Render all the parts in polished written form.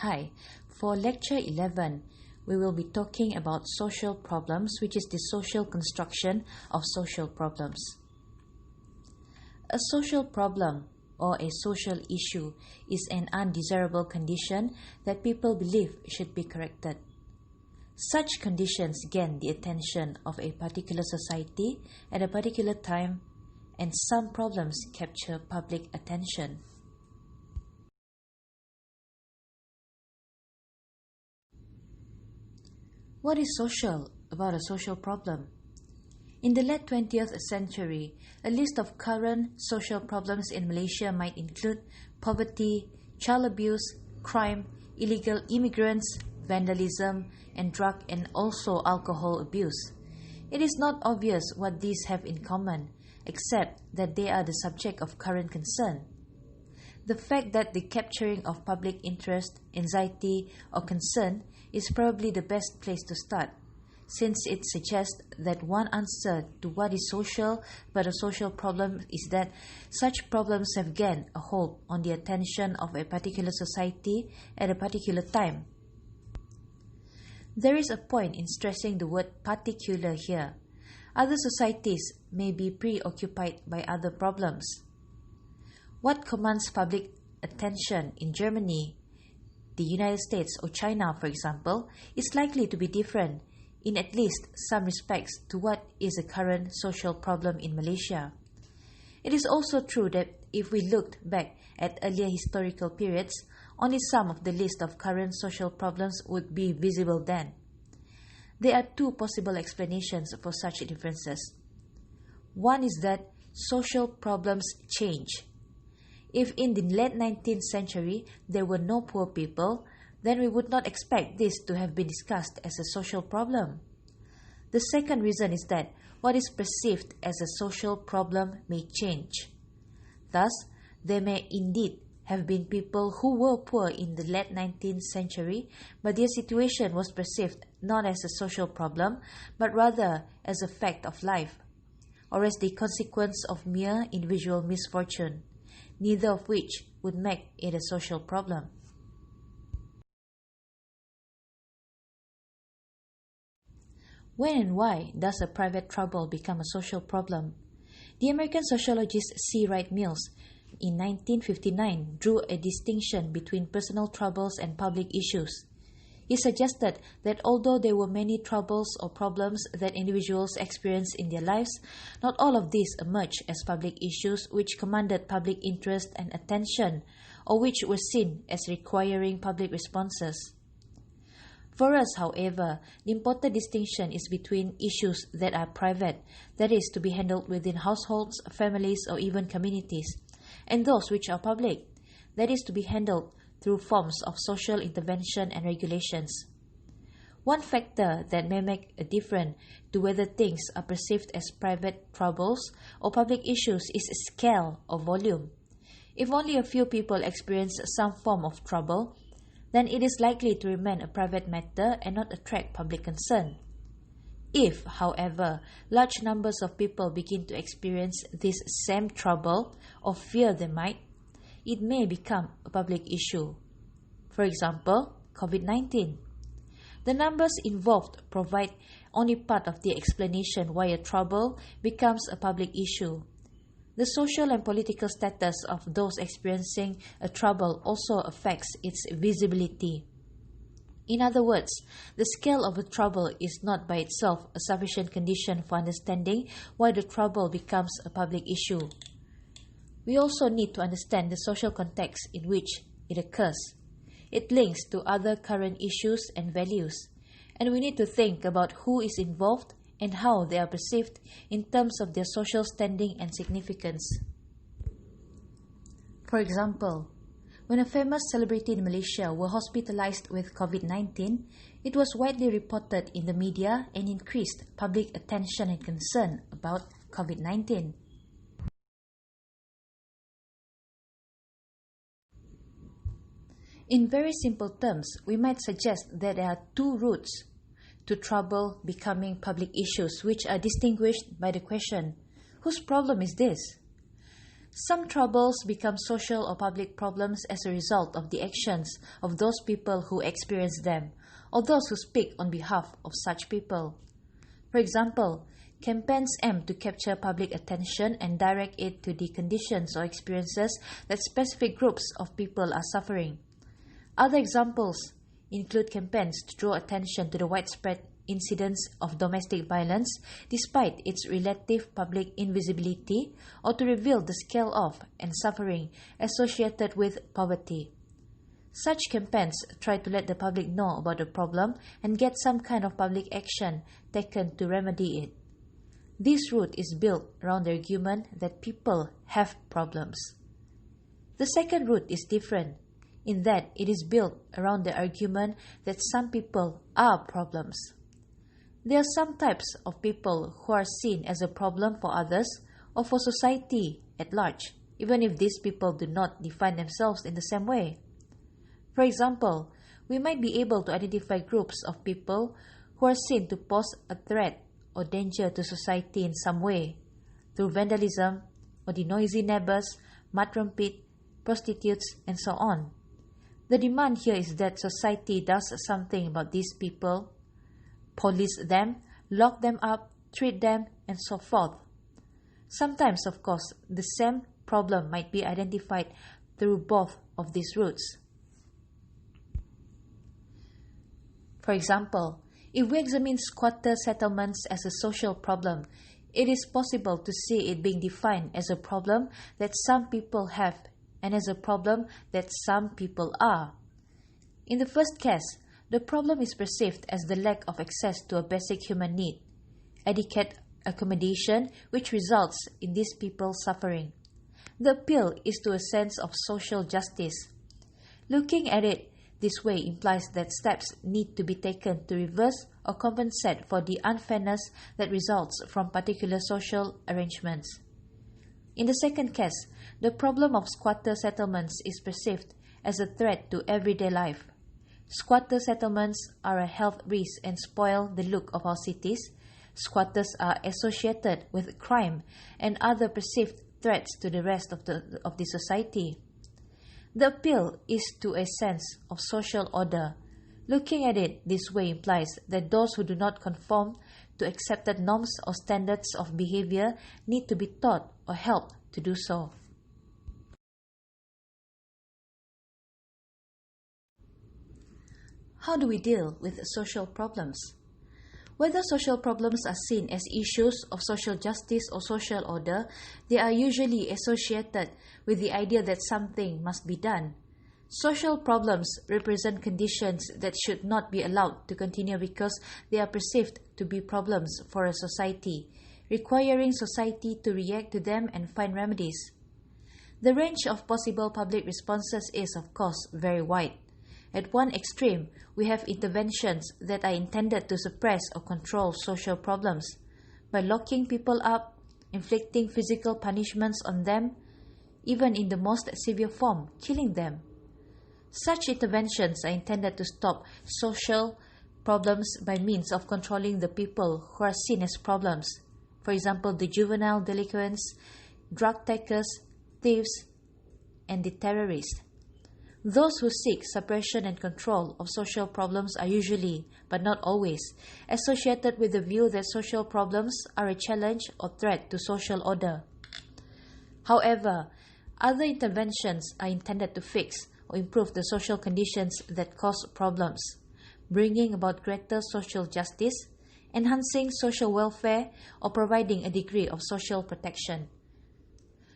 Hi, for Lecture 11, we will be talking about social problems, which is the social construction of social problems. A social problem or a social issue is an undesirable condition that people believe should be corrected. Such conditions gain the attention of a particular society at a particular time, and some problems capture public attention. What is social about a social problem? In the late 20th century, a list of current social problems in Malaysia might include poverty, child abuse, crime, illegal immigrants, vandalism, and drug and also alcohol abuse. It is not obvious what these have in common, except that they are the subject of current concern. The fact that the capturing of public interest, anxiety, or concern is probably the best place to start, since it suggests that one answer to what is social but a social problem is that such problems have gained a hold on the attention of a particular society at a particular time. There is a point in stressing the word particular here. Other societies may be preoccupied by other problems. What commands public attention in Germany, the United States, or China, for example, is likely to be different in at least some respects to what is a current social problem in Malaysia. It is also true that if we looked back at earlier historical periods, only some of the list of current social problems would be visible then. There are two possible explanations for such differences. One is that social problems change. If in the late 19th century there were no poor people, then we would not expect this to have been discussed as a social problem. The second reason is that what is perceived as a social problem may change. Thus, there may indeed have been people who were poor in the late 19th century, but their situation was perceived not as a social problem, but rather as a fact of life, or as the consequence of mere individual misfortune, neither of which would make it a social problem. When and why does a private trouble become a social problem? The American sociologist C. Wright Mills in 1959 drew a distinction between personal troubles and public issues. He suggested that although there were many troubles or problems that individuals experienced in their lives, not all of these emerged as public issues which commanded public interest and attention, or which were seen as requiring public responses. For us, however, the important distinction is between issues that are private, that is, to be handled within households, families, or even communities, and those which are public, that is, to be handled through forms of social intervention and regulations. One factor that may make a difference to whether things are perceived as private troubles or public issues is scale or volume. If only a few people experience some form of trouble, then it is likely to remain a private matter and not attract public concern. If, however, large numbers of people begin to experience this same trouble or fear they might, it may become a public issue. For example, COVID-19. The numbers involved provide only part of the explanation why a trouble becomes a public issue. The social and political status of those experiencing a trouble also affects its visibility. In other words, the scale of a trouble is not by itself a sufficient condition for understanding why the trouble becomes a public issue. We also need to understand the social context in which it occurs. It links to other current issues and values, and we need to think about who is involved and how they are perceived in terms of their social standing and significance. For example, when a famous celebrity in Malaysia were hospitalized with COVID-19, it was widely reported in the media and increased public attention and concern about COVID-19. In very simple terms, we might suggest that there are two routes to trouble becoming public issues which are distinguished by the question, whose problem is this? Some troubles become social or public problems as a result of the actions of those people who experience them, or those who speak on behalf of such people. For example, campaigns aim to capture public attention and direct it to the conditions or experiences that specific groups of people are suffering. Other examples include campaigns to draw attention to the widespread incidence of domestic violence despite its relative public invisibility, or to reveal the scale of and suffering associated with poverty. Such campaigns try to let the public know about the problem and get some kind of public action taken to remedy it. This route is built around the argument that people have problems. The second route is different, in that it is built around the argument that some people are problems. There are some types of people who are seen as a problem for others or for society at large, even if these people do not define themselves in the same way. For example, we might be able to identify groups of people who are seen to pose a threat or danger to society in some way, through vandalism or the noisy neighbors, mud trumpet, prostitutes, and so on. The demand here is that society does something about these people, police them, lock them up, treat them, and so forth. Sometimes, of course, the same problem might be identified through both of these routes. For example, if we examine squatter settlements as a social problem, it is possible to see it being defined as a problem that some people have and as a problem that some people are. In the first case, the problem is perceived as the lack of access to a basic human need, adequate accommodation, which results in these people suffering. The appeal is to a sense of social justice. Looking at it this way implies that steps need to be taken to reverse or compensate for the unfairness that results from particular social arrangements. In the second case, the problem of squatter settlements is perceived as a threat to everyday life. Squatter settlements are a health risk and spoil the look of our cities. Squatters are associated with crime and other perceived threats to the rest of the society. The appeal is to a sense of social order. Looking at it this way implies that those who do not conform to accepted norms or standards of behavior need to be taught or helped to do so. How do we deal with social problems? Whether social problems are seen as issues of social justice or social order, they are usually associated with the idea that something must be done. Social problems represent conditions that should not be allowed to continue because they are perceived to be problems for a society, requiring society to react to them and find remedies. The range of possible public responses is, of course, very wide. At one extreme, we have interventions that are intended to suppress or control social problems by locking people up, inflicting physical punishments on them, even in the most severe form, killing them. Such interventions are intended to stop social problems by means of controlling the people who are seen as problems. For example, the juvenile delinquents, drug takers, thieves, and the terrorists. Those who seek suppression and control of social problems are usually, but not always, associated with the view that social problems are a challenge or threat to social order. However, other interventions are intended to fix or improve the social conditions that cause problems, bringing about greater social justice, enhancing social welfare, or providing a degree of social protection.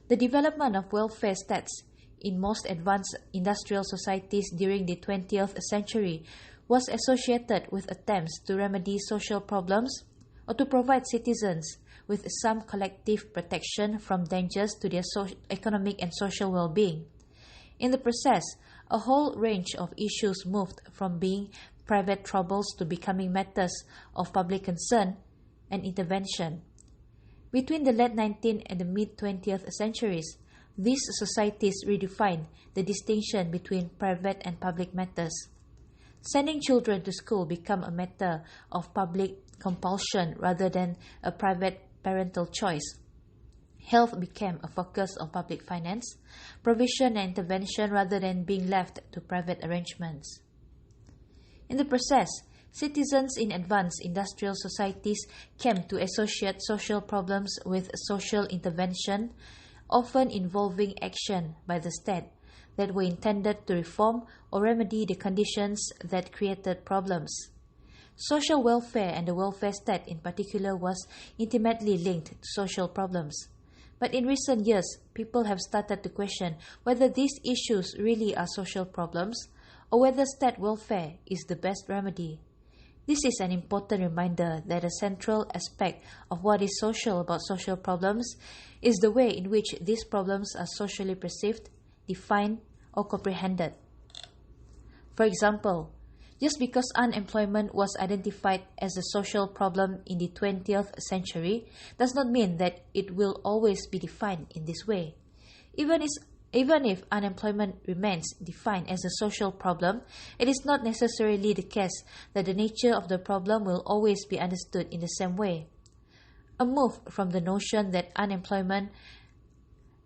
The development of welfare states in most advanced industrial societies during the 20th century was associated with attempts to remedy social problems or to provide citizens with some collective protection from dangers to their economic and social well-being. In the process, a whole range of issues moved from being private troubles to becoming matters of public concern and intervention. Between the late 19th and the mid-20th centuries, these societies redefined the distinction between private and public matters. Sending children to school became a matter of public compulsion rather than a private parental choice. Health became a focus of public finance, provision and intervention rather than being left to private arrangements. In the process, citizens in advanced industrial societies came to associate social problems with social intervention, often involving action by the state that were intended to reform or remedy the conditions that created problems. Social welfare and the welfare state in particular was intimately linked to social problems. But in recent years, people have started to question whether these issues really are social problems or whether state welfare is the best remedy. This is an important reminder that a central aspect of what is social about social problems is the way in which these problems are socially perceived, defined, or comprehended. For example, just because unemployment was identified as a social problem in the 20th century does not mean that it will always be defined in this way. Even if unemployment remains defined as a social problem, it is not necessarily the case that the nature of the problem will always be understood in the same way. A move from the notion that unemployment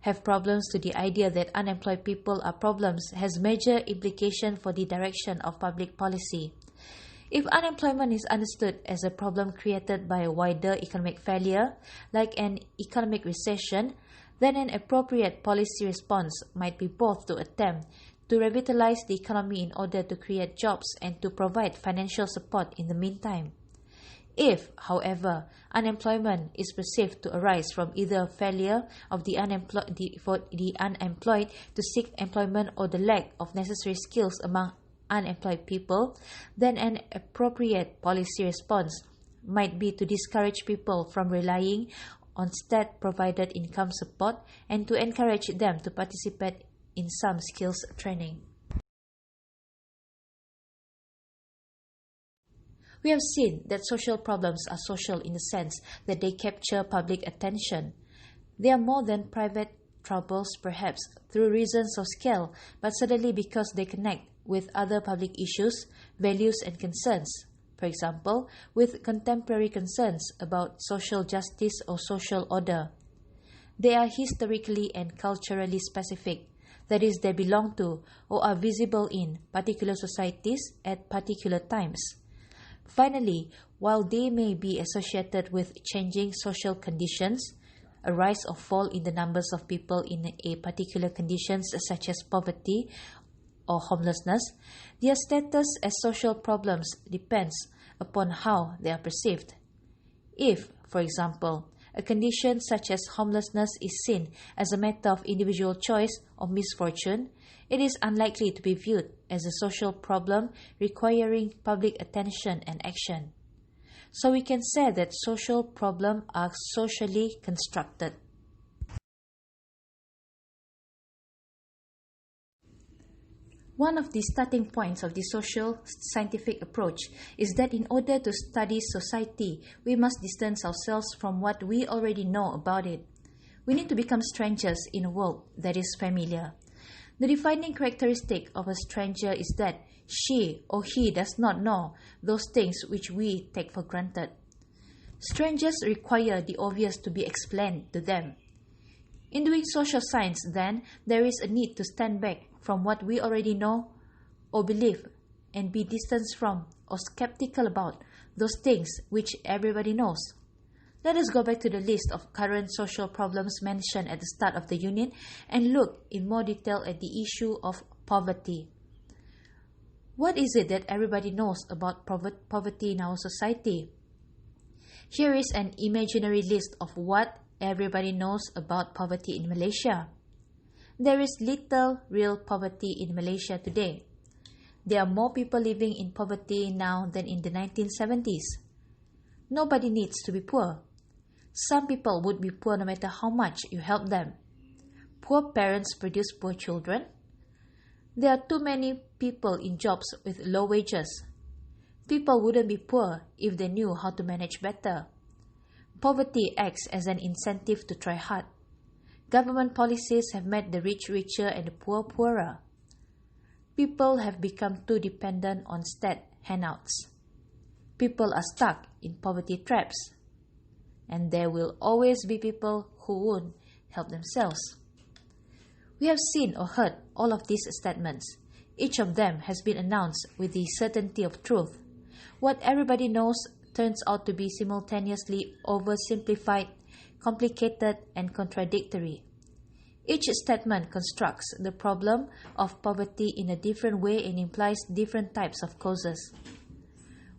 have problems to the idea that unemployed people are problems has major implication for the direction of public policy. If unemployment is understood as a problem created by a wider economic failure, like an economic recession, then an appropriate policy response might be both to attempt to revitalize the economy in order to create jobs and to provide financial support in the meantime. If, however, unemployment is perceived to arise from either a failure of the unemployed to seek employment or the lack of necessary skills among unemployed people, then an appropriate policy response might be to discourage people from relying on state-provided income support and to encourage them to participate in some skills training. We have seen that social problems are social in the sense that they capture public attention. They are more than private troubles, perhaps through reasons of scale, but certainly because they connect with other public issues, values, and concerns. For example, with contemporary concerns about social justice or social order. They are historically and culturally specific, that is, they belong to or are visible in particular societies at particular times. Finally, while they may be associated with changing social conditions, a rise or fall in the numbers of people in a particular conditions such as poverty or homelessness, their status as social problems depends upon how they are perceived. If, for example, a condition such as homelessness is seen as a matter of individual choice or misfortune, it is unlikely to be viewed as a social problem requiring public attention and action. So we can say that social problems are socially constructed. One of the starting points of the social scientific approach is that in order to study society, we must distance ourselves from what we already know about it. We need to become strangers in a world that is familiar. The defining characteristic of a stranger is that she or he does not know those things which we take for granted. Strangers require the obvious to be explained to them. In doing social science, then, there is a need to stand back from what we already know or believe and be distanced from or skeptical about those things which everybody knows. Let us go back to the list of current social problems mentioned at the start of the unit and look in more detail at the issue of poverty. What is it that everybody knows about poverty in our society? Here is an imaginary list of what everybody knows about poverty in Malaysia. There is little real poverty in Malaysia today. There are more people living in poverty now than in the 1970s. Nobody needs to be poor. Some people would be poor no matter how much you help them. Poor parents produce poor children. There are too many people in jobs with low wages. People wouldn't be poor if they knew how to manage better. Poverty acts as an incentive to try hard. Government policies have made the rich richer and the poor poorer. People have become too dependent on state handouts. People are stuck in poverty traps. And there will always be people who won't help themselves. We have seen or heard all of these statements. Each of them has been announced with the certainty of truth. What everybody knows turns out to be simultaneously oversimplified, complicated, and contradictory. Each statement constructs the problem of poverty in a different way and implies different types of causes.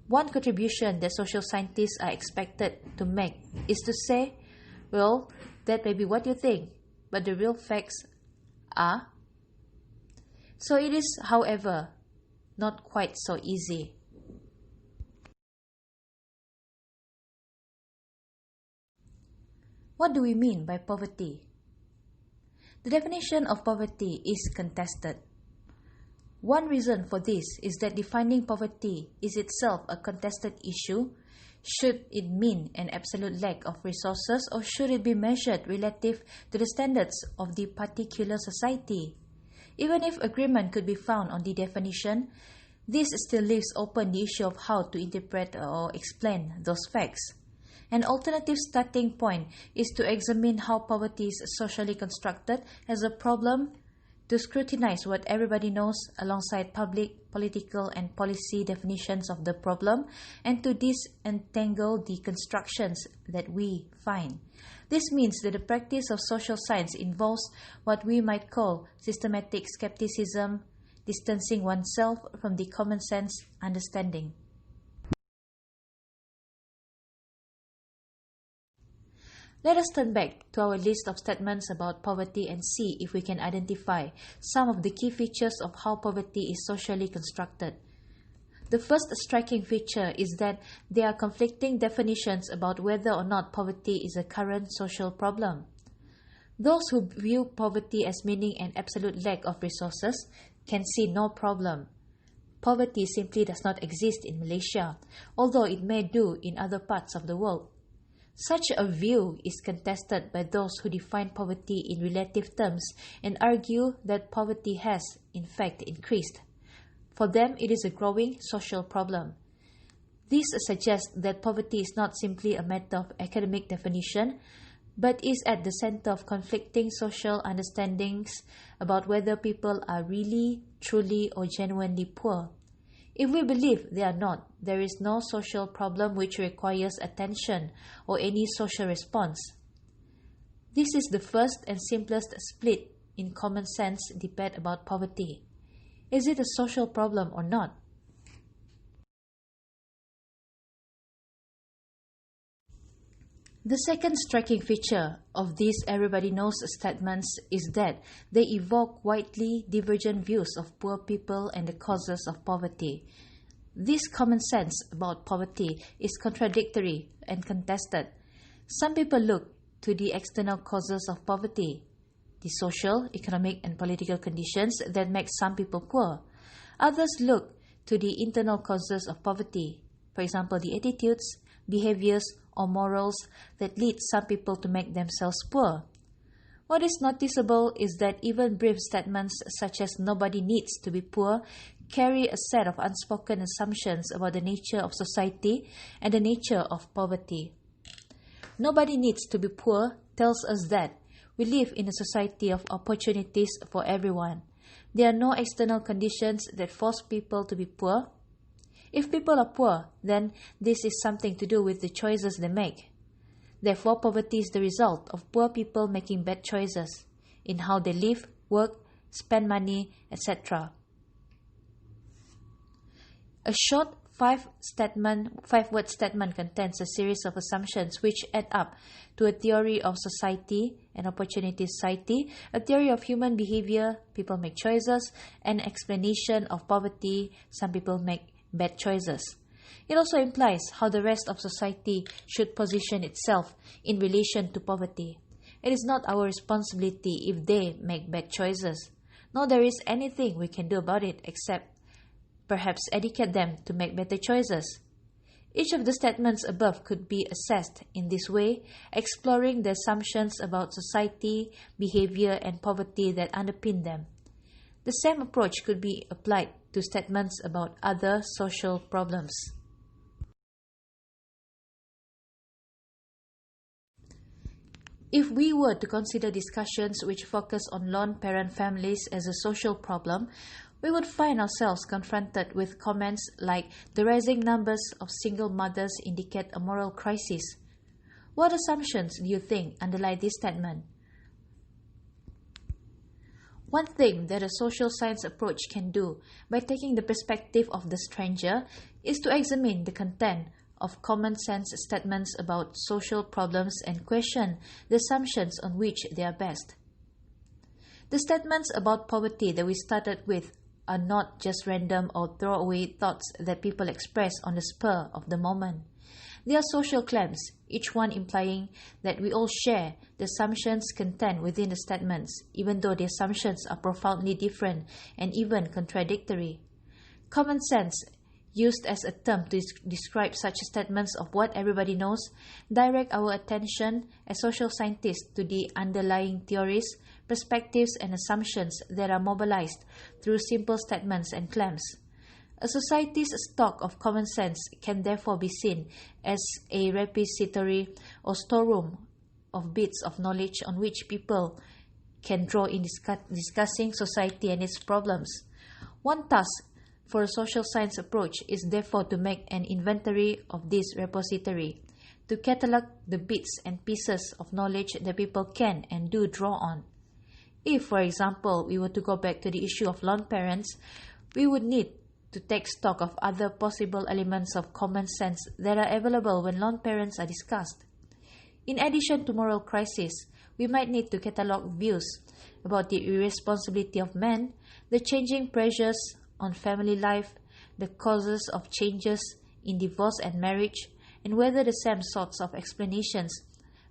One contribution that social scientists are expected to make is to say, well, that may be what you think, but the real facts are. So it is, however, not quite so easy. What do we mean by poverty? The definition of poverty is contested. One reason for this is that defining poverty is itself a contested issue. Should it mean an absolute lack of resources, or should it be measured relative to the standards of the particular society? Even if agreement could be found on the definition, this still leaves open the issue of how to interpret or explain those facts. An alternative starting point is to examine how poverty is socially constructed as a problem, to scrutinize what everybody knows alongside public, political, and policy definitions of the problem, and to disentangle the constructions that we find. This means that the practice of social science involves what we might call systematic skepticism, distancing oneself from the common sense understanding. Let us turn back to our list of statements about poverty and see if we can identify some of the key features of how poverty is socially constructed. The first striking feature is that there are conflicting definitions about whether or not poverty is a current social problem. Those who view poverty as meaning an absolute lack of resources can see no problem. Poverty simply does not exist in Malaysia, although it may do in other parts of the world. Such a view is contested by those who define poverty in relative terms and argue that poverty has, in fact, increased. For them, it is a growing social problem. This suggests that poverty is not simply a matter of academic definition, but is at the center of conflicting social understandings about whether people are really, truly, or genuinely poor. If we believe they are not, there is no social problem which requires attention or any social response. This is the first and simplest split in common sense debate about poverty. Is it a social problem or not? The second striking feature of these everybody knows statements is that they evoke widely divergent views of poor people and the causes of poverty. This common sense about poverty is contradictory and contested. Some people look to the external causes of poverty, the social, economic, and political conditions that make some people poor. Others look to the internal causes of poverty, for example, the attitudes, behaviors, or morals that lead some people to make themselves poor. What is noticeable is that even brief statements such as "nobody needs to be poor" carry a set of unspoken assumptions about the nature of society and the nature of poverty. "Nobody needs to be poor" tells us that we live in a society of opportunities for everyone. There are no external conditions that force people to be poor. If people are poor, then this is something to do with the choices they make. Therefore, poverty is the result of poor people making bad choices in how they live, work, spend money, etc. A short five-word statement contains a series of assumptions which add up to a theory of society, an opportunity society, a theory of human behavior, people make choices, an explanation of poverty, some people make bad choices. It also implies how the rest of society should position itself in relation to poverty. It is not our responsibility if they make bad choices, nor there is anything we can do about it except perhaps educate them to make better choices. Each of the statements above could be assessed in this way, exploring the assumptions about society, behavior, and poverty that underpin them. The same approach could be applied to statements about other social problems. If we were to consider discussions which focus on lone parent families as a social problem, we would find ourselves confronted with comments like the rising numbers of single mothers indicate a moral crisis. What assumptions do you think underlie this statement? One thing that a social science approach can do by taking the perspective of the stranger is to examine the content of common sense statements about social problems and question the assumptions on which they are based. The statements about poverty that we started with are not just random or throwaway thoughts that people express on the spur of the moment. They are social claims, each one implying that we all share the assumptions contained within the statements, even though the assumptions are profoundly different and even contradictory. Common sense, used as a term to describe such statements of what everybody knows, direct our attention as social scientists to the underlying theories, perspectives, and assumptions that are mobilized through simple statements and claims. A society's stock of common sense can therefore be seen as a repository or storeroom of bits of knowledge on which people can draw in discussing society and its problems. One task for a social science approach is therefore to make an inventory of this repository, to catalog the bits and pieces of knowledge that people can and do draw on. If, for example, we were to go back to the issue of lone parents, we would need to take stock of other possible elements of common sense that are available when lone parents are discussed. In addition to moral crisis, we might need to catalog views about the irresponsibility of men, the changing pressures on family life, the causes of changes in divorce and marriage, and whether the same sorts of explanations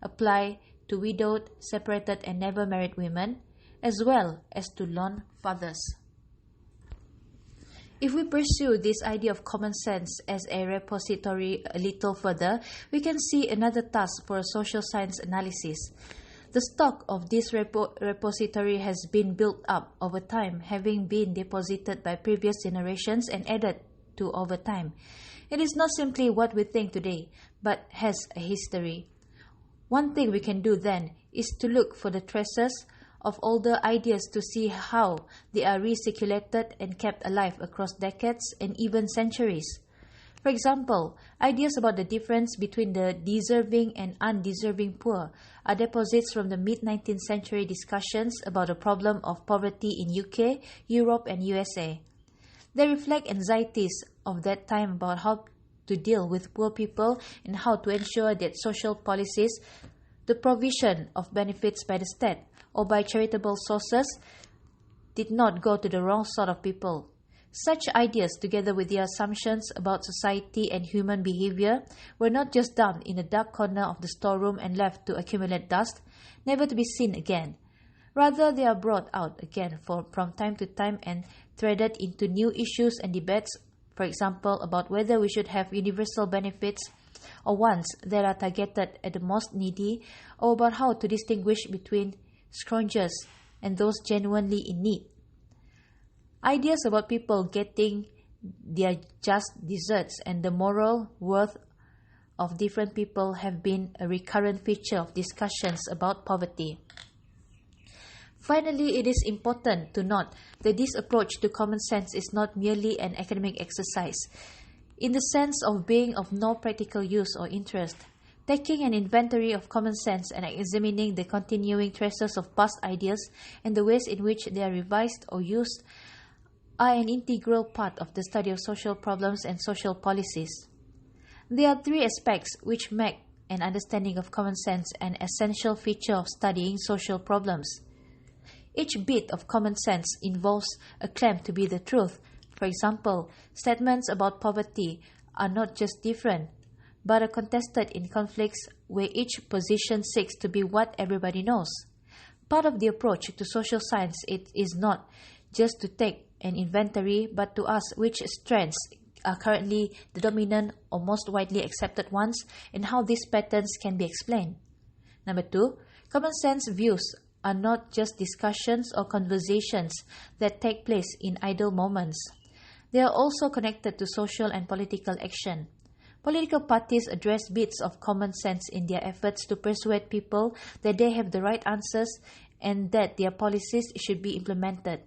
apply to widowed, separated, and never married women, as well as to lone fathers. If we pursue this idea of common sense as a repository a little further, we can see another task for a social science analysis. The stock of this repository has been built up over time, having been deposited by previous generations and added to over time. It is not simply what we think today, but has a history. One thing we can do then is to look for the traces of older ideas to see how they are recirculated and kept alive across decades and even centuries. For example, ideas about the difference between the deserving and undeserving poor are deposits from the mid-19th century discussions about the problem of poverty in UK, Europe, and USA. They reflect anxieties of that time about how to deal with poor people and how to ensure that social policies, the provision of benefits by the state or by charitable sources, did not go to the wrong sort of people. Such ideas, together with the assumptions about society and human behavior, were not just dumped in a dark corner of the storeroom and left to accumulate dust, never to be seen again. Rather, they are brought out again from time to time and threaded into new issues and debates, for example, about whether we should have universal benefits or ones that are targeted at the most needy, or about how to distinguish between scroungers and those genuinely in need. Ideas about people getting their just deserts and the moral worth of different people have been a recurrent feature of discussions about poverty. Finally, it is important to note that this approach to common sense is not merely an academic exercise, in the sense of being of no practical use or interest. Taking an inventory of common sense and examining the continuing traces of past ideas and the ways in which they are revised or used are an integral part of the study of social problems and social policies. There are three aspects which make an understanding of common sense an essential feature of studying social problems. Each bit of common sense involves a claim to be the truth. For example, statements about poverty are not just different, but are contested in conflicts where each position seeks to be what everybody knows. Part of the approach to social science is not just to take an inventory, but to ask which strands are currently the dominant or most widely accepted ones and how these patterns can be explained. Number 2, common sense views are not just discussions or conversations that take place in idle moments. They are also connected to social and political action. Political parties address bits of common sense in their efforts to persuade people that they have the right answers and that their policies should be implemented.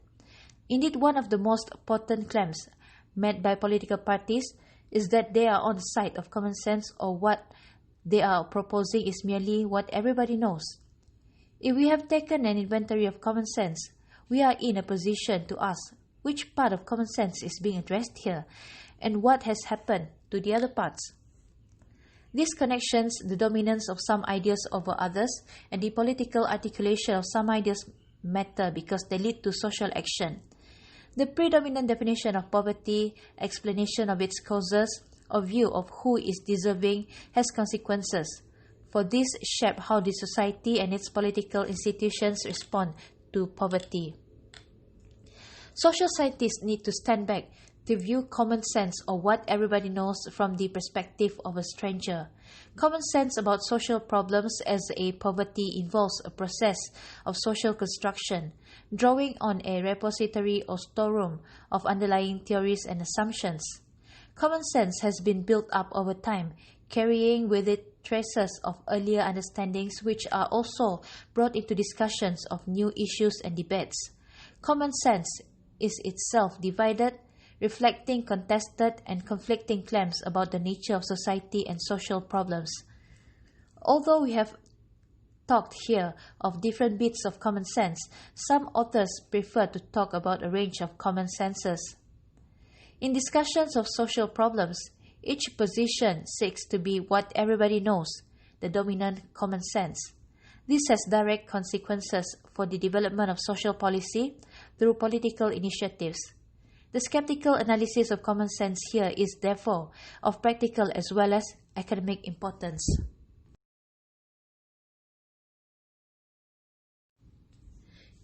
Indeed, one of the most potent claims made by political parties is that they are on the side of common sense, or what they are proposing is merely what everybody knows. If we have taken an inventory of common sense, we are in a position to ask which part of common sense is being addressed here and what has happened to the other parts. These connections, the dominance of some ideas over others, and the political articulation of some ideas matter because they lead to social action. The predominant definition of poverty, explanation of its causes, or view of who is deserving has consequences, for this shape how the society and its political institutions respond to poverty. Social scientists need to stand back to view common sense, or what everybody knows, from the perspective of a stranger. Common sense about social problems as a poverty involves a process of social construction, drawing on a repository or storeroom of underlying theories and assumptions. Common sense has been built up over time, carrying with it traces of earlier understandings which are also brought into discussions of new issues and debates. Common sense is itself divided, reflecting contested and conflicting claims about the nature of society and social problems. Although we have talked here of different bits of common sense, some authors prefer to talk about a range of common senses. In discussions of social problems, each position seeks to be what everybody knows, the dominant common sense. This has direct consequences for the development of social policy through political initiatives. The skeptical analysis of common sense here is therefore of practical as well as academic importance.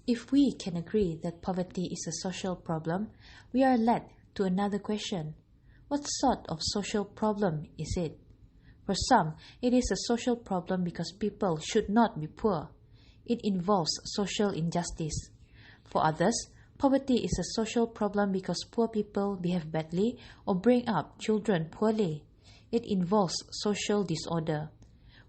If we can agree that poverty is a social problem, we are led to another question. What sort of social problem is it? For some, it is a social problem because people should not be poor. It involves social injustice. For others, poverty is a social problem because poor people behave badly or bring up children poorly. It involves social disorder.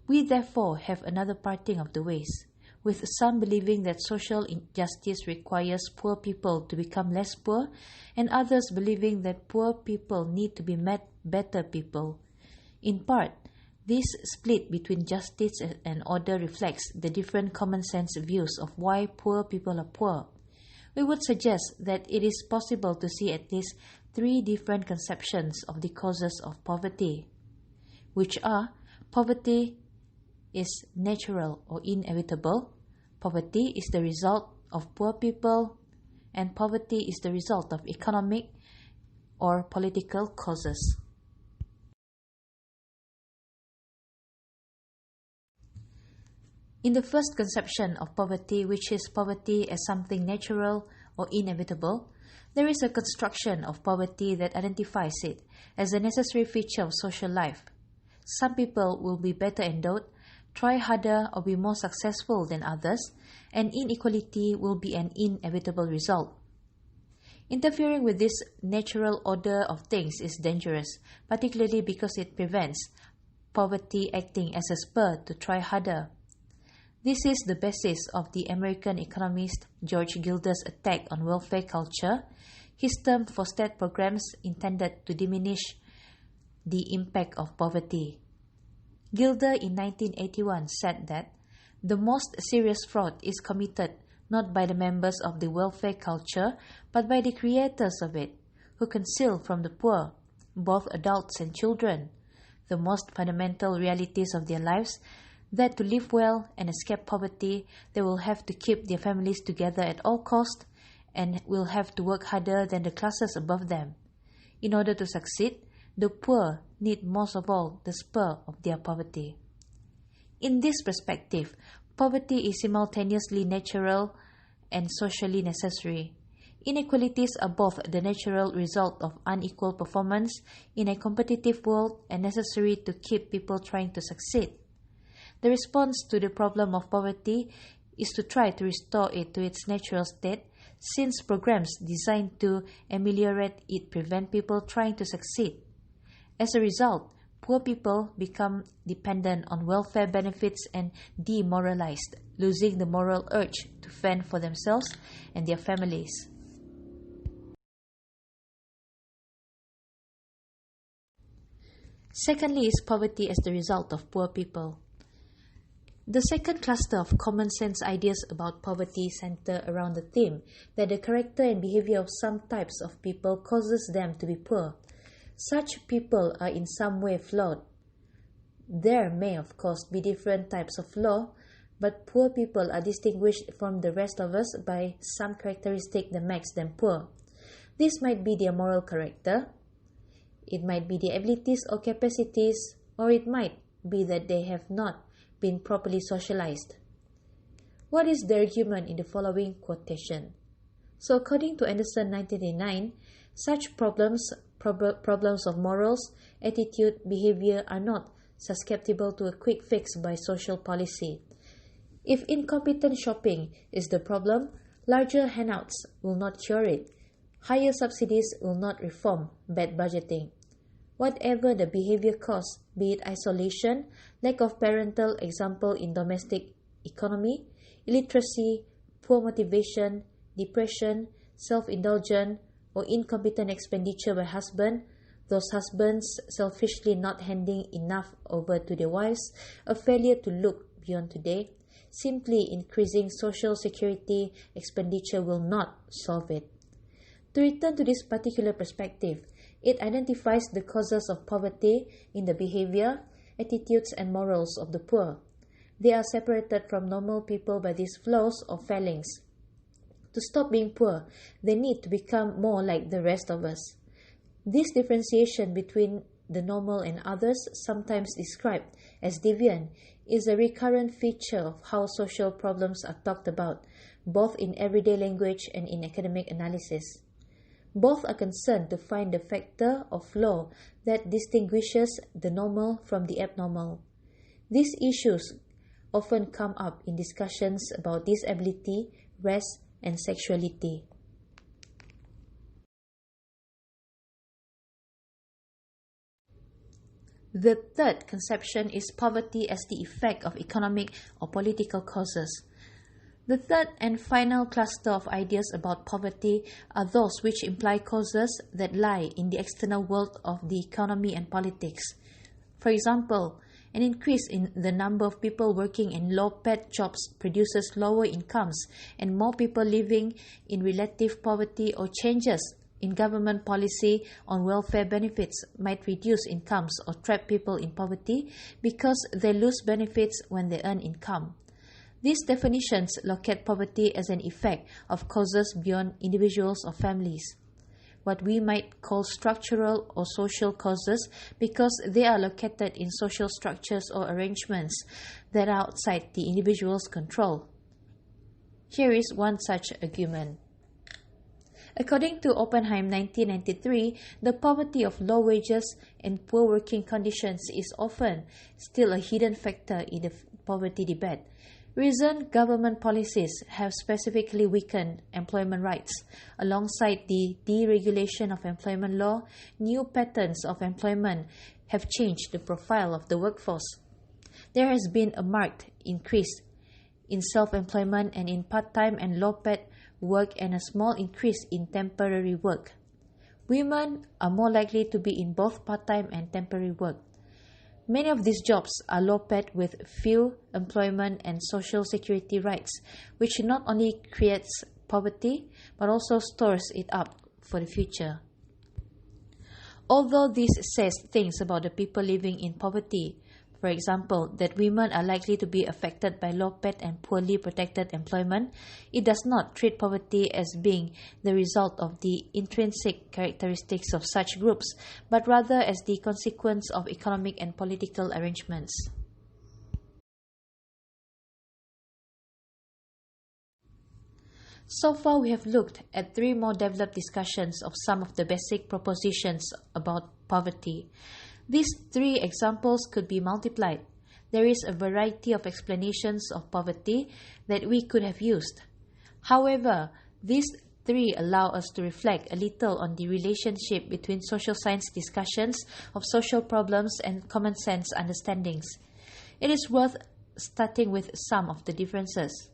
We therefore have another parting of the ways, with some believing that social injustice requires poor people to become less poor, and others believing that poor people need to be made better people. In part, this split between justice and order reflects the different common sense views of why poor people are poor. We would suggest that it is possible to see at least three different conceptions of the causes of poverty, which are: poverty is natural or inevitable, poverty is the result of poor people, and poverty is the result of economic or political causes. In the first conception of poverty, which is poverty as something natural or inevitable, there is a construction of poverty that identifies it as a necessary feature of social life. Some people will be better endowed, try harder, or be more successful than others, and inequality will be an inevitable result. Interfering with this natural order of things is dangerous, particularly because it prevents poverty acting as a spur to try harder. This is the basis of the American economist George Gilder's attack on welfare culture, his term for state programs intended to diminish the impact of poverty. Gilder in 1981 said that the most serious fraud is committed not by the members of the welfare culture, but by the creators of it, who conceal from the poor, both adults and children, the most fundamental realities of their lives, that to live well and escape poverty, they will have to keep their families together at all costs and will have to work harder than the classes above them. In order to succeed, the poor need most of all the spur of their poverty. In this perspective, poverty is simultaneously natural and socially necessary. Inequalities are both the natural result of unequal performance in a competitive world and necessary to keep people trying to succeed. The response to the problem of poverty is to try to restore it to its natural state, since programs designed to ameliorate it prevent people trying to succeed. As a result, poor people become dependent on welfare benefits and demoralized, losing the moral urge to fend for themselves and their families. Secondly is poverty as the result of poor people. The second cluster of common sense ideas about poverty center around the theme that the character and behavior of some types of people causes them to be poor. Such people are in some way flawed. There may, of course, be different types of flaw, but poor people are distinguished from the rest of us by some characteristic that makes them poor. This might be their moral character, it might be their abilities or capacities, or it might be that they have not been properly socialized. What is the argument in the following quotation? So according to Anderson 1989, such problems of morals, attitude, behavior are not susceptible to a quick fix by social policy. If incompetent shopping is the problem, larger handouts will not cure it. Higher subsidies will not reform bad budgeting. Whatever the behavior cause, be it isolation, lack of parental example in domestic economy, illiteracy, poor motivation, depression, self-indulgence, or incompetent expenditure by husband, those husbands selfishly not handing enough over to their wives, a failure to look beyond today, simply increasing social security expenditure will not solve it. To return to this particular perspective, it identifies the causes of poverty in the behavior, attitudes, and morals of the poor. They are separated from normal people by these flaws or failings. To stop being poor, they need to become more like the rest of us. This differentiation between the normal and others, sometimes described as deviant, is a recurrent feature of how social problems are talked about, both in everyday language and in academic analysis. Both are concerned to find the factor or flaw that distinguishes the normal from the abnormal. These issues often come up in discussions about disability, race, and sexuality. The third conception is poverty as the effect of economic or political causes. The third and final cluster of ideas about poverty are those which imply causes that lie in the external world of the economy and politics. For example, an increase in the number of people working in low-paid jobs produces lower incomes and more people living in relative poverty, or changes in government policy on welfare benefits might reduce incomes or trap people in poverty because they lose benefits when they earn income. These definitions locate poverty as an effect of causes beyond individuals or families, what we might call structural or social causes, because they are located in social structures or arrangements that are outside the individual's control. Here is one such argument. According to Oppenheim 1993, the poverty of low wages and poor working conditions is often still a hidden factor in the poverty debate. Recent government policies have specifically weakened employment rights. Alongside the deregulation of employment law, new patterns of employment have changed the profile of the workforce. There has been a marked increase in self-employment and in part-time and low-paid work, and a small increase in temporary work. Women are more likely to be in both part-time and temporary work. Many of these jobs are low-paid with few employment and social security rights, which not only creates poverty but also stores it up for the future. Although this says things about the people living in poverty, for example, that women are likely to be affected by low-paid and poorly protected employment, it does not treat poverty as being the result of the intrinsic characteristics of such groups, but rather as the consequence of economic and political arrangements. So far, we have looked at three more developed discussions of some of the basic propositions about poverty. These three examples could be multiplied. There is a variety of explanations of poverty that we could have used. However, these 3 allow us to reflect a little on the relationship between social science discussions of social problems and common sense understandings. It is worth starting with some of the differences.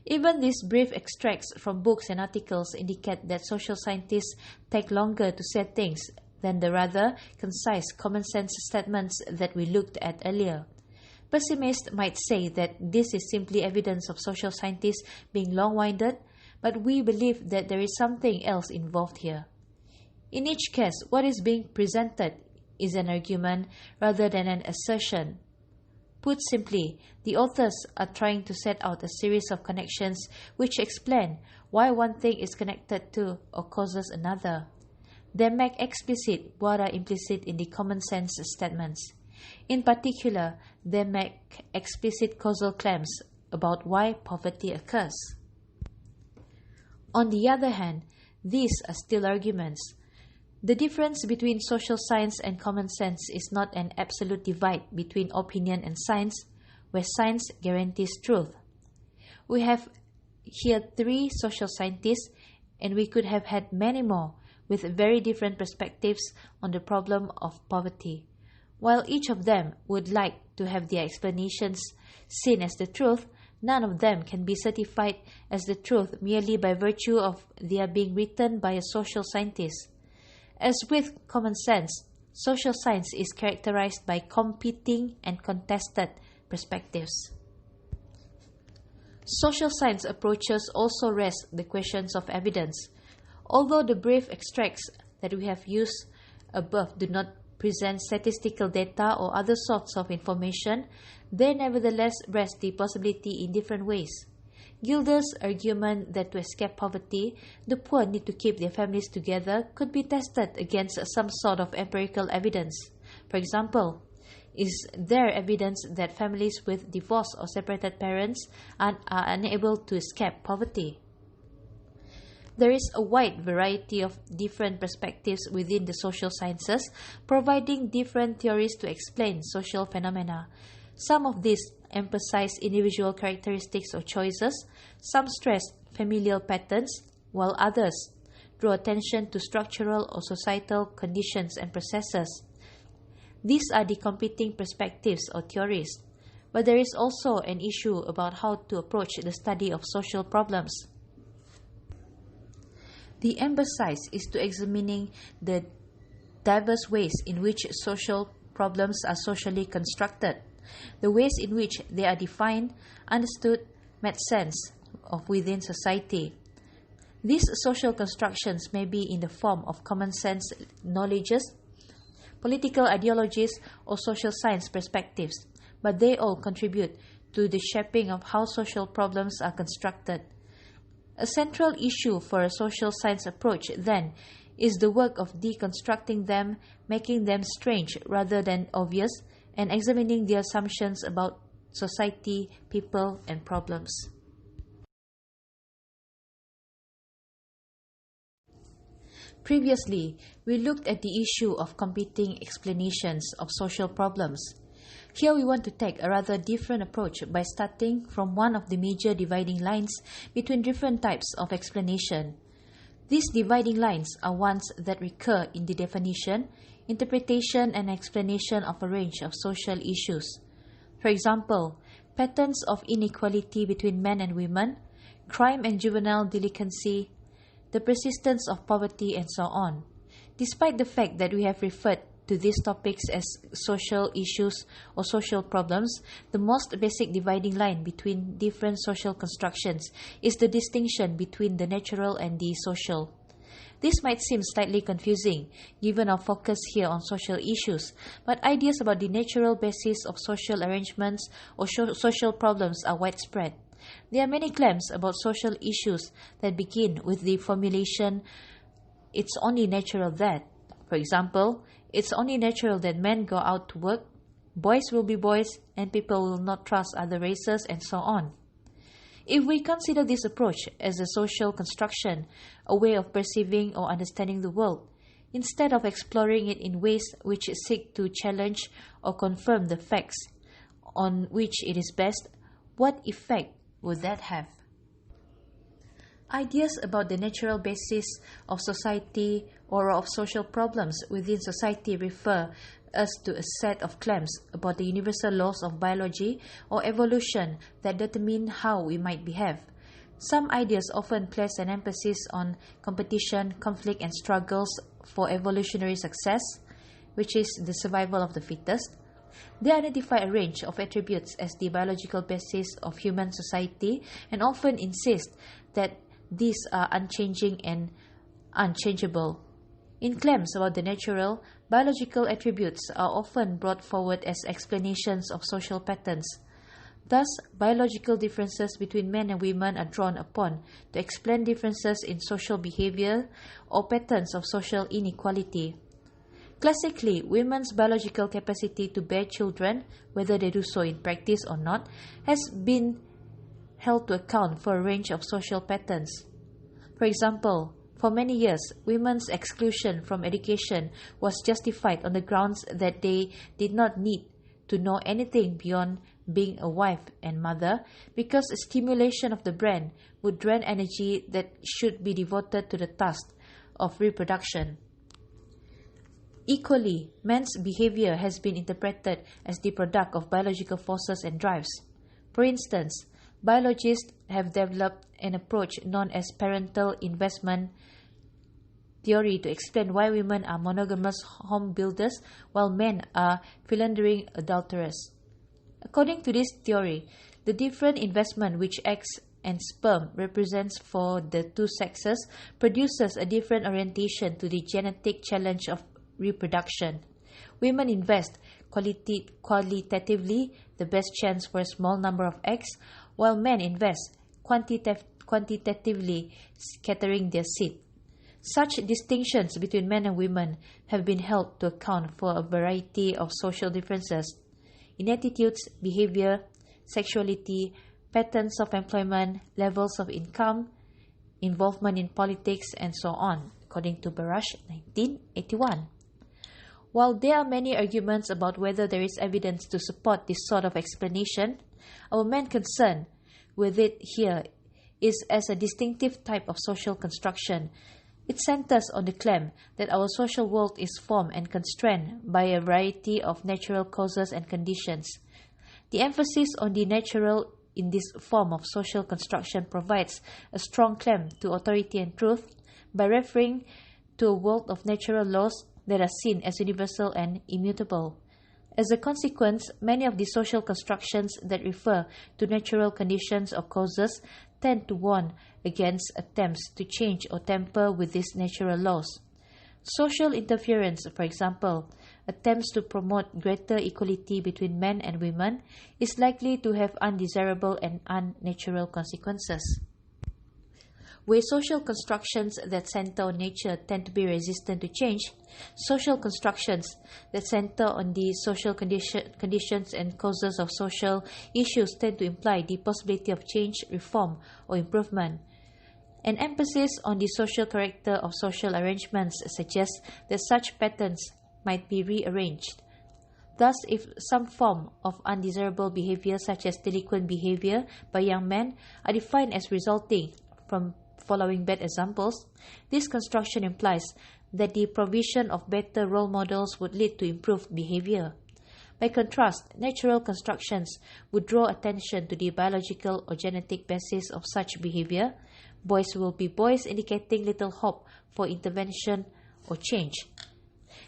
Even these brief extracts from books and articles indicate that social scientists take longer to say things than the rather concise common sense statements that we looked at earlier. Pessimists might say that this is simply evidence of social scientists being long-winded, but we believe that there is something else involved here. In each case, what is being presented is an argument rather than an assertion. Put simply, the authors are trying to set out a series of connections which explain why one thing is connected to or causes another. They make explicit what are implicit in the common sense statements. In particular, they make explicit causal claims about why poverty occurs. On the other hand, these are still arguments. The difference between social science and common sense is not an absolute divide between opinion and science, where science guarantees truth. We have here 3 social scientists, and we could have had many more with very different perspectives on the problem of poverty. While each of them would like to have their explanations seen as the truth, none of them can be certified as the truth merely by virtue of their being written by a social scientist. As with common sense, social science is characterized by competing and contested perspectives. Social science approaches also raise the questions of evidence. Although the brief extracts that we have used above do not present statistical data or other sorts of information, they nevertheless raise the possibility in different ways. Gilder's argument that to escape poverty, the poor need to keep their families together could be tested against some sort of empirical evidence. For example, is there evidence that families with divorced or separated parents are unable to escape poverty? There is a wide variety of different perspectives within the social sciences, providing different theories to explain social phenomena. Some of these emphasize individual characteristics or choices, some stress familial patterns, while others draw attention to structural or societal conditions and processes. These are the competing perspectives or theories, but there is also an issue about how to approach the study of social problems. The emphasis is to examining the diverse ways in which social problems are socially constructed, the ways in which they are defined, understood, made sense of within society. These social constructions may be in the form of common sense knowledges, political ideologies, or social science perspectives, but they all contribute to the shaping of how social problems are constructed. A central issue for a social science approach, then, is the work of deconstructing them, making them strange rather than obvious, and examining the assumptions about society, people, and problems. Previously, we looked at the issue of competing explanations of social problems. Here we want to take a rather different approach by starting from one of the major dividing lines between different types of explanation. These dividing lines are ones that recur in the definition, interpretation, and explanation of a range of social issues. For example, patterns of inequality between men and women, crime and juvenile delinquency, the persistence of poverty, and so on. Despite the fact that we have referred to these topics as social issues or social problems, the most basic dividing line between different social constructions is the distinction between the natural and the social. This might seem slightly confusing, given our focus here on social issues, but ideas about the natural basis of social arrangements or social problems are widespread. There are many claims about social issues that begin with the formulation, "It's only natural that." For example, it's only natural that men go out to work, boys will be boys, and people will not trust other races, and so on. If we consider this approach as a social construction, a way of perceiving or understanding the world, instead of exploring it in ways which seek to challenge or confirm the facts on which it is based, what effect would that have? Ideas about the natural basis of society or of social problems within society refer us to a set of claims about the universal laws of biology or evolution that determine how we might behave. Some ideas often place an emphasis on competition, conflict, and struggles for evolutionary success, which is the survival of the fittest. They identify a range of attributes as the biological basis of human society and often insist that these are unchanging and unchangeable. In claims about the natural, biological attributes are often brought forward as explanations of social patterns. Thus, biological differences between men and women are drawn upon to explain differences in social behavior or patterns of social inequality. Classically, women's biological capacity to bear children, whether they do so in practice or not, has been held to account for a range of social patterns. For example, for many years, women's exclusion from education was justified on the grounds that they did not need to know anything beyond being a wife and mother, because stimulation of the brain would drain energy that should be devoted to the task of reproduction. Equally, men's behavior has been interpreted as the product of biological forces and drives. For instance, biologists have developed an approach known as parental investment theory to explain why women are monogamous home builders while men are philandering adulterers. According to this theory, the different investment which eggs and sperm represents for the two sexes produces a different orientation to the genetic challenge of reproduction. Women invest qualitatively the best chance for a small number of eggs, while men invest quantitatively scattering their seed. Such distinctions between men and women have been held to account for a variety of social differences in attitudes, behavior, sexuality, patterns of employment, levels of income, involvement in politics, and so on, according to Barash, 1981. While there are many arguments about whether there is evidence to support this sort of explanation, our main concern with it here is as a distinctive type of social construction. It centers on the claim that our social world is formed and constrained by a variety of natural causes and conditions. The emphasis on the natural in this form of social construction provides a strong claim to authority and truth by referring to a world of natural laws that are seen as universal and immutable. As a consequence, many of the social constructions that refer to natural conditions or causes tend to warn against attempts to change or tamper with these natural laws. Social interference, for example, attempts to promote greater equality between men and women, is likely to have undesirable and unnatural consequences. Where social constructions that center on nature tend to be resistant to change, social constructions that center on the social conditions and causes of social issues tend to imply the possibility of change, reform, or improvement. An emphasis on the social character of social arrangements suggests that such patterns might be rearranged. Thus, if some form of undesirable behavior, such as delinquent behavior by young men, are defined as resulting from following bad examples, this construction implies that the provision of better role models would lead to improved behavior. By contrast, natural constructions would draw attention to the biological or genetic basis of such behavior. Boys will be boys, indicating little hope for intervention or change.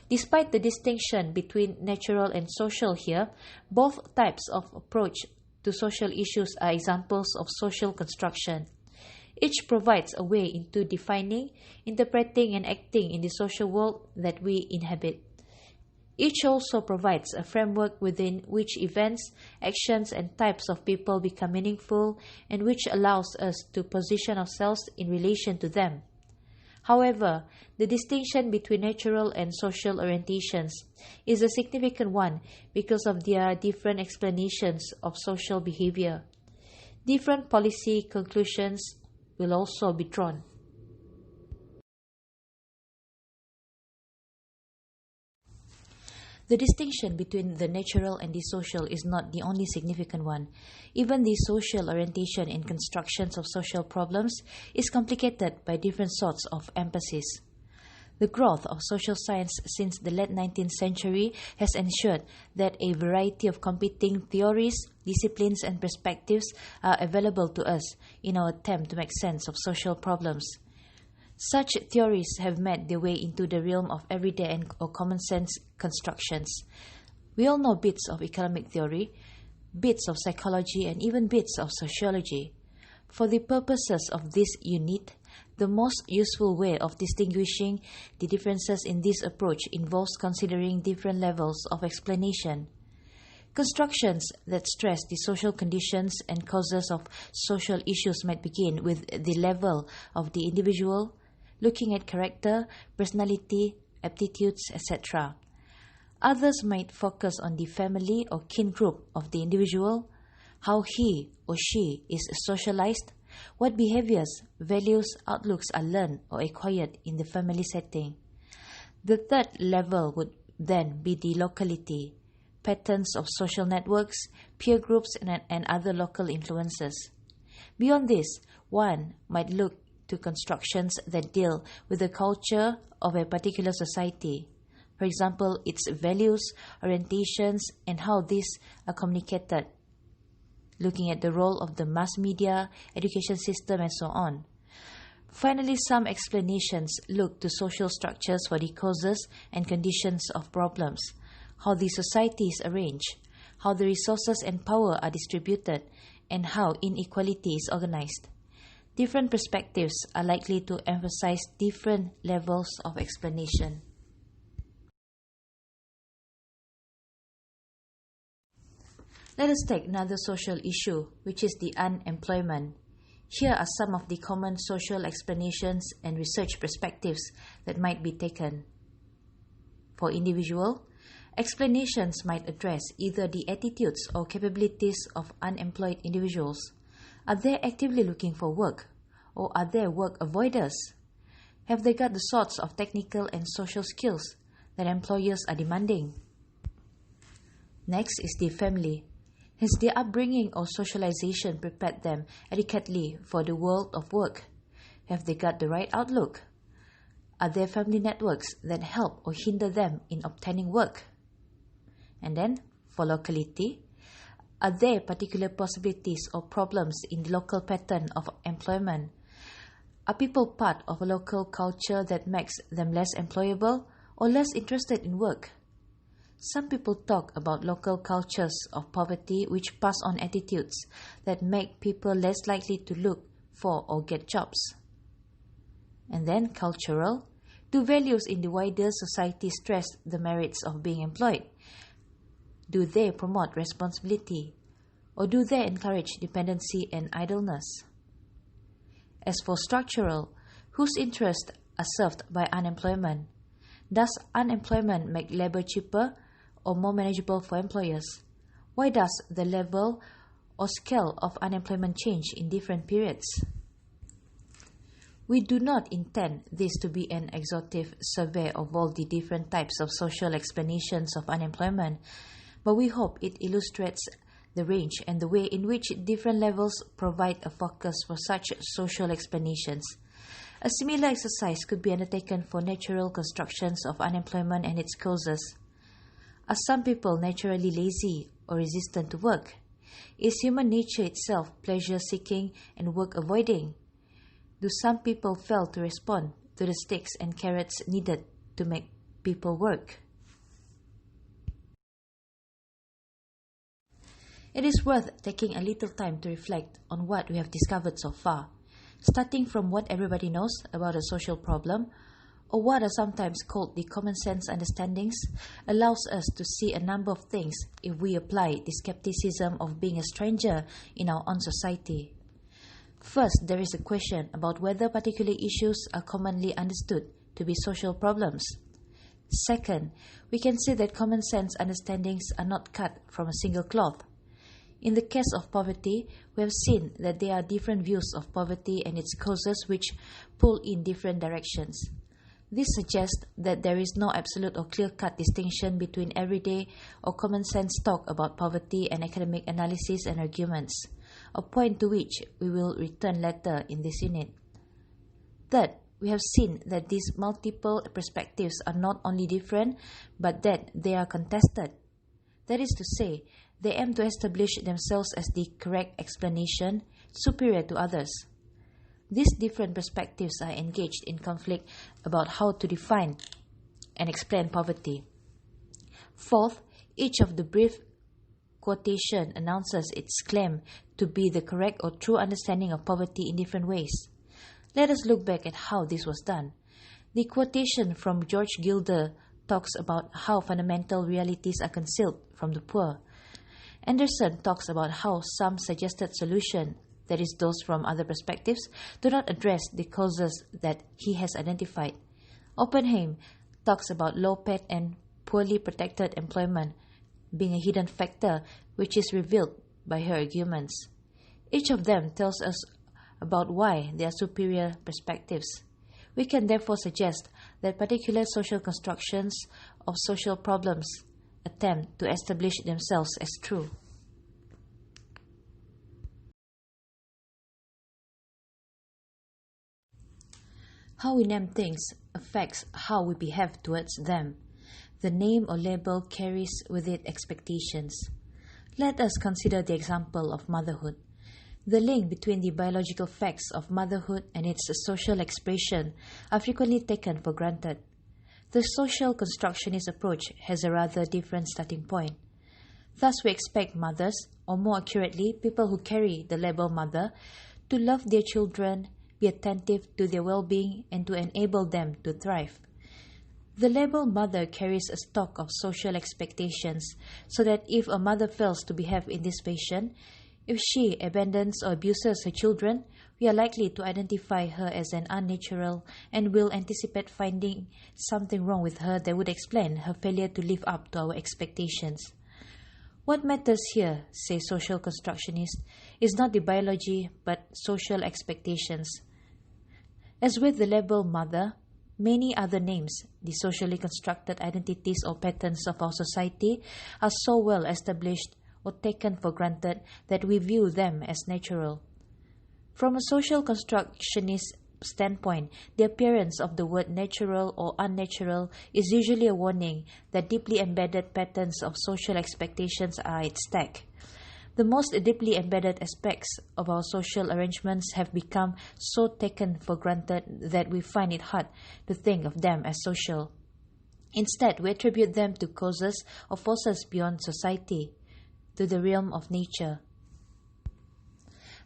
Despite the distinction between natural and social here, both types of approach to social issues are examples of social construction. Each provides a way into defining, interpreting, and acting in the social world that we inhabit. Each also provides a framework within which events, actions, and types of people become meaningful and which allows us to position ourselves in relation to them. However, the distinction between natural and social orientations is a significant one because of their different explanations of social behavior. Different policy conclusions will also be drawn. The distinction between the natural and the social is not the only significant one. Even the social orientation in constructions of social problems is complicated by different sorts of emphasis. The growth of social science since the late 19th century has ensured that a variety of competing theories, disciplines, and perspectives are available to us in our attempt to make sense of social problems. Such theories have made their way into the realm of everyday or common sense constructions. We all know bits of economic theory, bits of psychology, and even bits of sociology. For the purposes of this unit, the most useful way of distinguishing the differences in this approach involves considering different levels of explanation. Constructions that stress the social conditions and causes of social issues might begin with the level of the individual, looking at character, personality, aptitudes, etc. Others might focus on the family or kin group of the individual, how he or she is socialized, what behaviors, values, outlooks are learned or acquired in the family setting. The third level would then be the locality, patterns of social networks, peer groups, and other local influences. Beyond this, one might look to constructions that deal with the culture of a particular society. For example, its values, orientations, and how these are communicated, looking at the role of the mass media, education system, and so on. Finally, some explanations look to social structures for the causes and conditions of problems, how the society is arranged, how the resources and power are distributed, and how inequality is organized. Different perspectives are likely to emphasize different levels of explanation. Let us take another social issue, which is the unemployment. Here are some of the common social explanations and research perspectives that might be taken. For individual, explanations might address either the attitudes or capabilities of unemployed individuals. Are they actively looking for work? Or are they work avoiders? Have they got the sorts of technical and social skills that employers are demanding? Next is the family. Has their upbringing or socialization prepared them adequately for the world of work? Have they got the right outlook? Are there family networks that help or hinder them in obtaining work? And then, for locality, are there particular possibilities or problems in the local pattern of employment? Are people part of a local culture that makes them less employable or less interested in work? Some people talk about local cultures of poverty which pass on attitudes that make people less likely to look for or get jobs. And then cultural. Do values in the wider society stress the merits of being employed? Do they promote responsibility? Or do they encourage dependency and idleness? As for structural, whose interests are served by unemployment? Does unemployment make labor cheaper or more manageable for employers? Why does the level or scale of unemployment change in different periods? We do not intend this to be an exhaustive survey of all the different types of social explanations of unemployment, but we hope it illustrates the range and the way in which different levels provide a focus for such social explanations. A similar exercise could be undertaken for natural constructions of unemployment and its causes. Are some people naturally lazy or resistant to work? Is human nature itself pleasure-seeking and work-avoiding? Do some people fail to respond to the sticks and carrots needed to make people work? It is worth taking a little time to reflect on what we have discovered so far, starting from what everybody knows about a social problem, or what are sometimes called the common sense understandings, allows us to see a number of things if we apply the skepticism of being a stranger in our own society. First, there is a question about whether particular issues are commonly understood to be social problems. Second, we can see that common sense understandings are not cut from a single cloth. In the case of poverty, we have seen that there are different views of poverty and its causes which pull in different directions. This suggests that there is no absolute or clear-cut distinction between everyday or common-sense talk about poverty and academic analysis and arguments, a point to which we will return later in this unit. Third, we have seen that these multiple perspectives are not only different, but that they are contested. That is to say, they aim to establish themselves as the correct explanation, superior to others. These different perspectives are engaged in conflict about how to define and explain poverty. Fourth, each of the brief quotation announces its claim to be the correct or true understanding of poverty in different ways. Let us look back at how this was done. The quotation from George Gilder talks about how fundamental realities are concealed from the poor. Anderson talks about how some suggested solution, that is, those from other perspectives, do not address the causes that he has identified. Oppenheim talks about low-paid and poorly protected employment being a hidden factor which is revealed by her arguments. Each of them tells us about why they are superior perspectives. We can therefore suggest that particular social constructions of social problems attempt to establish themselves as true. How we name things affects how we behave towards them. The name or label carries with it expectations. Let us consider the example of motherhood. The link between the biological facts of motherhood and its social expression are frequently taken for granted. The social constructionist approach has a rather different starting point. Thus, we expect mothers, or more accurately, people who carry the label mother, to love their children, be attentive to their well-being, and to enable them to thrive. The label mother carries a stock of social expectations, so that if a mother fails to behave in this fashion, if she abandons or abuses her children, we are likely to identify her as an unnatural and will anticipate finding something wrong with her that would explain her failure to live up to our expectations. What matters here, say social constructionists, is not the biology but social expectations. As with the label mother, many other names, the socially constructed identities or patterns of our society, are so well established or taken for granted that we view them as natural. From a social constructionist standpoint, the appearance of the word natural or unnatural is usually a warning that deeply embedded patterns of social expectations are at stake. The most deeply embedded aspects of our social arrangements have become so taken for granted that we find it hard to think of them as social. Instead, we attribute them to causes or forces beyond society, to the realm of nature.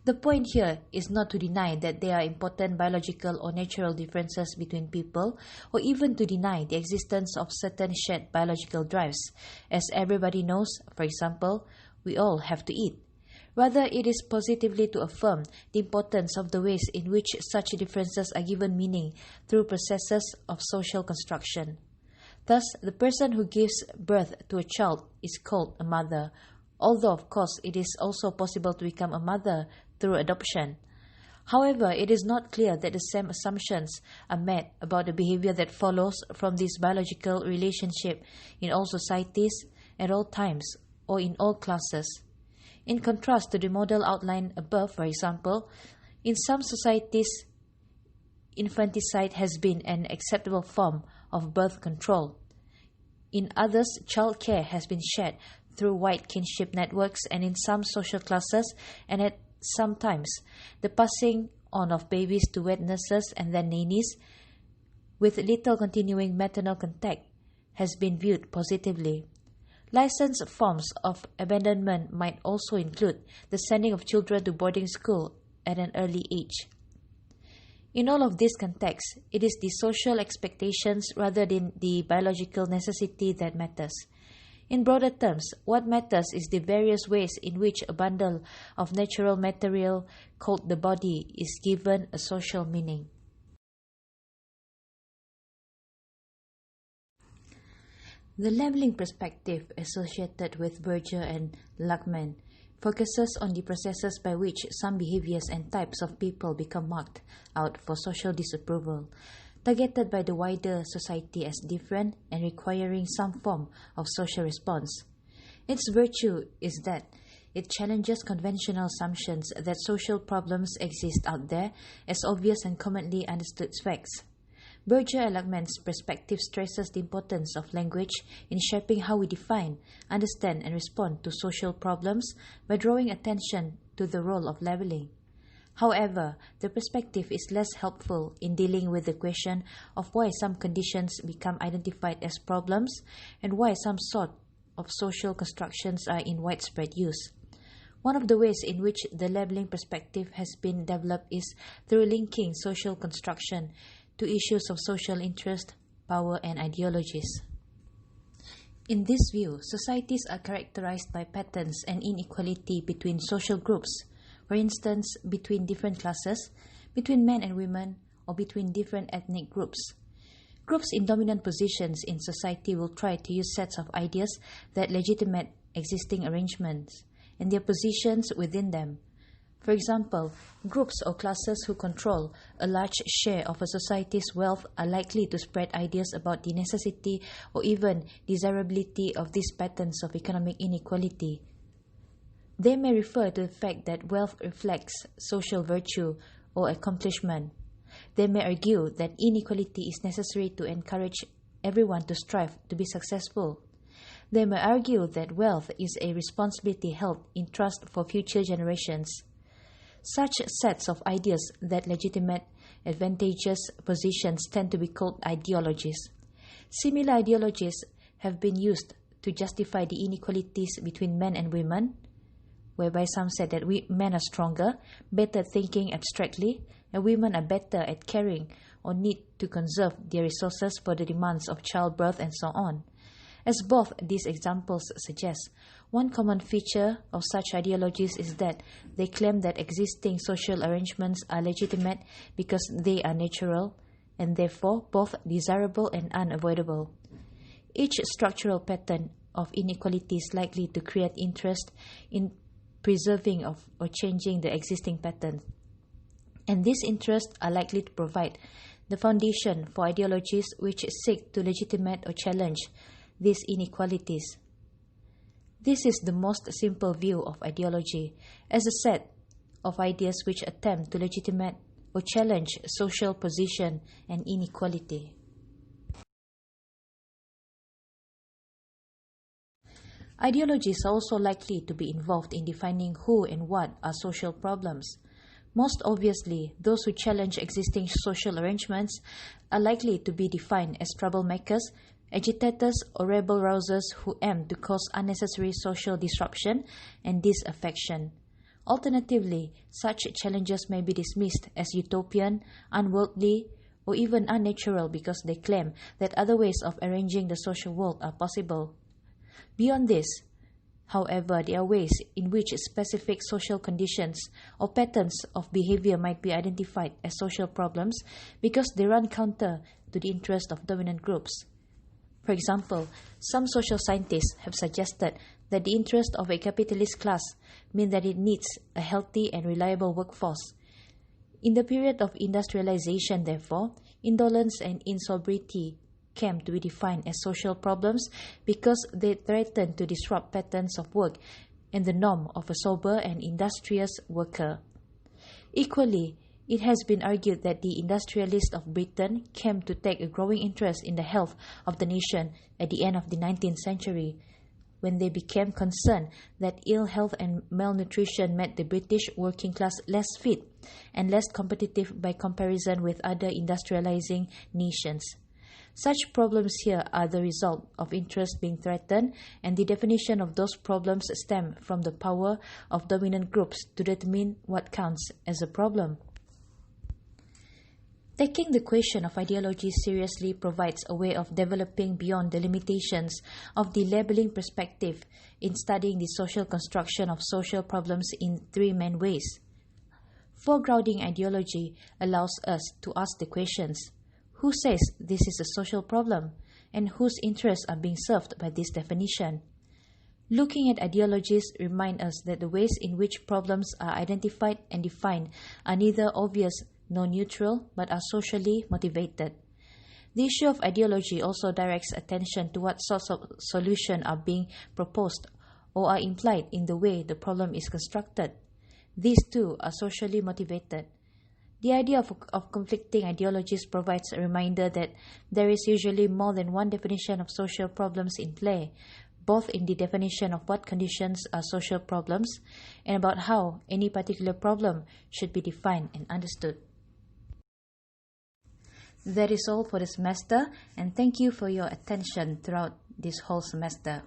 The point here is not to deny that there are important biological or natural differences between people, or even to deny the existence of certain shared biological drives. As everybody knows, for example, we all have to eat. Rather, it is positively to affirm the importance of the ways in which such differences are given meaning through processes of social construction. Thus, the person who gives birth to a child is called a mother, although of course it is also possible to become a mother through adoption. However, it is not clear that the same assumptions are made about the behavior that follows from this biological relationship in all societies, at all times, or in all classes. In contrast to the model outlined above, for example, in some societies, infanticide has been an acceptable form of birth control. In others, child care has been shared through white kinship networks, and in some social classes, and at some times, the passing on of babies to wet nurses and then nannies, with little continuing maternal contact, has been viewed positively. Licensed forms of abandonment might also include the sending of children to boarding school at an early age. In all of these contexts, it is the social expectations rather than the biological necessity that matters. In broader terms, what matters is the various ways in which a bundle of natural material called the body is given a social meaning. The labeling perspective associated with Berger and Lachman focuses on the processes by which some behaviors and types of people become marked out for social disapproval. targeted by the wider society as different and requiring some form of social response. Its virtue is that it challenges conventional assumptions that social problems exist out there as obvious and commonly understood facts. Berger-Ehrlichman's perspective stresses the importance of language in shaping how we define, understand, and respond to social problems by drawing attention to the role of labeling. However, the perspective is less helpful in dealing with the question of why some conditions become identified as problems and why some sort of social constructions are in widespread use. One of the ways in which the labeling perspective has been developed is through linking social construction to issues of social interest, power, and ideologies. In this view, societies are characterized by patterns and inequality between social groups, for instance, between different classes, between men and women, or between different ethnic groups. Groups in dominant positions in society will try to use sets of ideas that legitimate existing arrangements and their positions within them. For example, groups or classes who control a large share of a society's wealth are likely to spread ideas about the necessity or even desirability of these patterns of economic inequality. They may refer to the fact that wealth reflects social virtue or accomplishment. They may argue that inequality is necessary to encourage everyone to strive to be successful. They may argue that wealth is a responsibility held in trust for future generations. Such sets of ideas that legitimate advantageous positions tend to be called ideologies. Similar ideologies have been used to justify the inequalities between men and women, whereby some said that men are stronger, better thinking abstractly, and women are better at caring or need to conserve their resources for the demands of childbirth and so on. As both these examples suggest, one common feature of such ideologies is that they claim that existing social arrangements are legitimate because they are natural and therefore both desirable and unavoidable. Each structural pattern of inequality is likely to create interest in preserving or changing the existing pattern, and these interests are likely to provide the foundation for ideologies which seek to legitimate or challenge these inequalities. This is the most simple view of ideology, as a set of ideas which attempt to legitimate or challenge social position and inequality. Ideologies are also likely to be involved in defining who and what are social problems. Most obviously, those who challenge existing social arrangements are likely to be defined as troublemakers, agitators, or rebel rousers who aim to cause unnecessary social disruption and disaffection. Alternatively, such challenges may be dismissed as utopian, unworldly, or even unnatural because they claim that other ways of arranging the social world are possible. Beyond this, however, there are ways in which specific social conditions or patterns of behavior might be identified as social problems because they run counter to the interest of dominant groups. For example, some social scientists have suggested that the interests of a capitalist class mean that it needs a healthy and reliable workforce. In the period of industrialization, therefore, indolence and insobriety came to be defined as social problems because they threaten to disrupt patterns of work and the norm of a sober and industrious worker. Equally, it has been argued that the industrialists of Britain came to take a growing interest in the health of the nation at the end of the 19th century, when they became concerned that ill health and malnutrition made the British working class less fit and less competitive by comparison with other industrializing nations. Such problems here are the result of interest being threatened, and the definition of those problems stem from the power of dominant groups to determine what counts as a problem. Taking the question of ideology seriously provides a way of developing beyond the limitations of the labeling perspective in studying the social construction of social problems in three main ways. Foregrounding ideology allows us to ask the questions: who says this is a social problem, and whose interests are being served by this definition? Looking at ideologies remind us that the ways in which problems are identified and defined are neither obvious nor neutral, but are socially motivated. The issue of ideology also directs attention to what sorts of solutions are being proposed or are implied in the way the problem is constructed. These too are socially motivated. The idea of conflicting ideologies provides a reminder that there is usually more than one definition of social problems in play, both in the definition of what conditions are social problems and about how any particular problem should be defined and understood. That is all for the semester, and thank you for your attention throughout this whole semester.